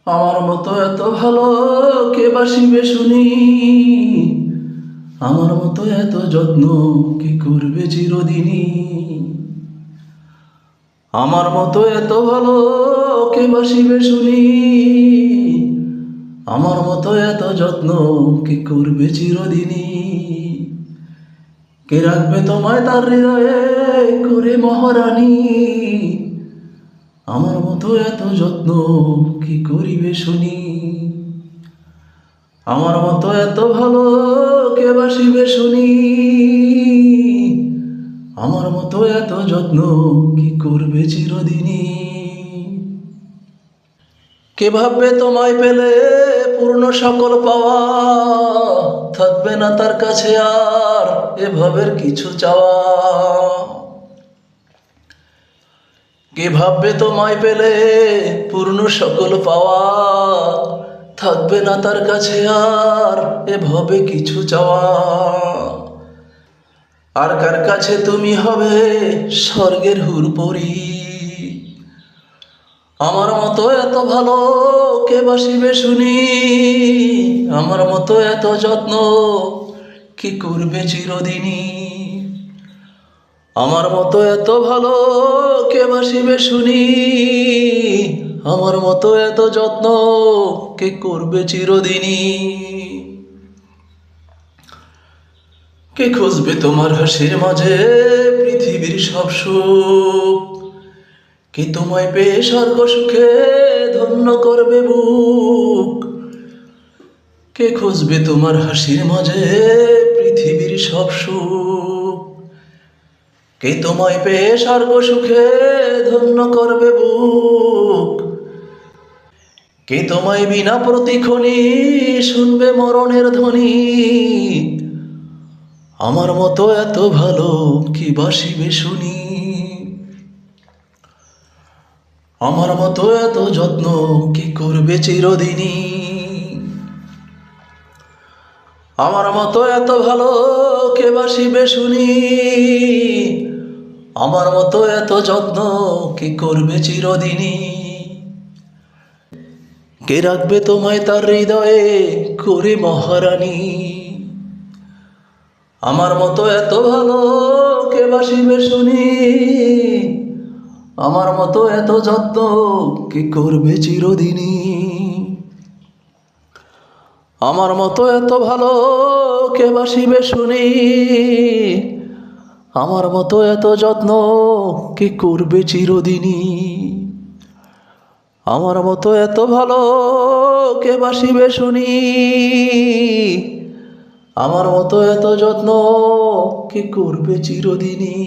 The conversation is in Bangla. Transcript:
আমার মতো এত ভালো কে বাসিবে শুনি, আমার মতো এত যত্ন কি করবে চিরদিনই। আমার মতো এত ভালো কে বাসিবে শুনি, আমার মতো এত যত্ন কি করবে চিরদিনই। কে রাখবে তোমায় তার হৃদয়ে করে মহারানী, আমার মতো এত যত্ন কি করিবে শুনি। আমার মতো এত ভালো কে বাসিবে শুনি, আমার মতো এত যত্ন কি করবে চিরদিনই। কে ভাববে তোমায় পেলে পূর্ণ সকল পাওয়া, থাকবে না তার কাছে আর এভাবের কিছু চাওয়া। কে ভাববে তোমায় পেলে পূর্ণ সকল পাওয়া, থাকবে না তার কাছে আর এভাবে কিছু চাওয়া। আর কার কাছে তুমি হবে স্বর্গের হুরপরি, আমার মতো এত ভালো কে বাসিবে শুনি, আমার মতো এত যত্ন কি করবে চিরদিনই। আমার মতো এত ভালো কে বাসিবে শুনি, আমার মতো এত যত্ন কে করবে চিরদিনই। কে খুঁজবে তোমার হাসির মাঝে পৃথিবীর সব সুখ, কে তোমায় পেয়ে স্বর্গ সুখে ধন্য করবে বুক। কে খুঁজবে তোমার হাসির মাঝে পৃথিবীর সব সুখ, কে তোমায় পেয়ে স্বর্গ সুখে ধন্য করবে বুক। কে তোমায় বিনা প্রতিক্ষণে শুনবে মরণের ধ্বনি, আমার মতো এত ভালো কি বাসিবে শুনি। আমার মতো এত যত্ন কি করবে চিরদিনই। আমার মতো এত ভালো কে বাসিবে শুনি, আমার মতো এত যত্ন কি করবে চিরদিনই। কে রাখবে তোমায় তার হৃদয়ে করে মহারানী, আমার মতো এত ভালো কে বাসিবে শুনি, আমার মতো এত যত্ন কি করবে চিরদিনই। আমার মতো এত ভালো কে বাসিবে শুনি, আমার মতো এত যত্ন কি করবে চিরদিনই। আমার মতো এত ভালো কে বাসিবে শুনি, আমার মতো এত যত্ন কি করবে চিরদিনই।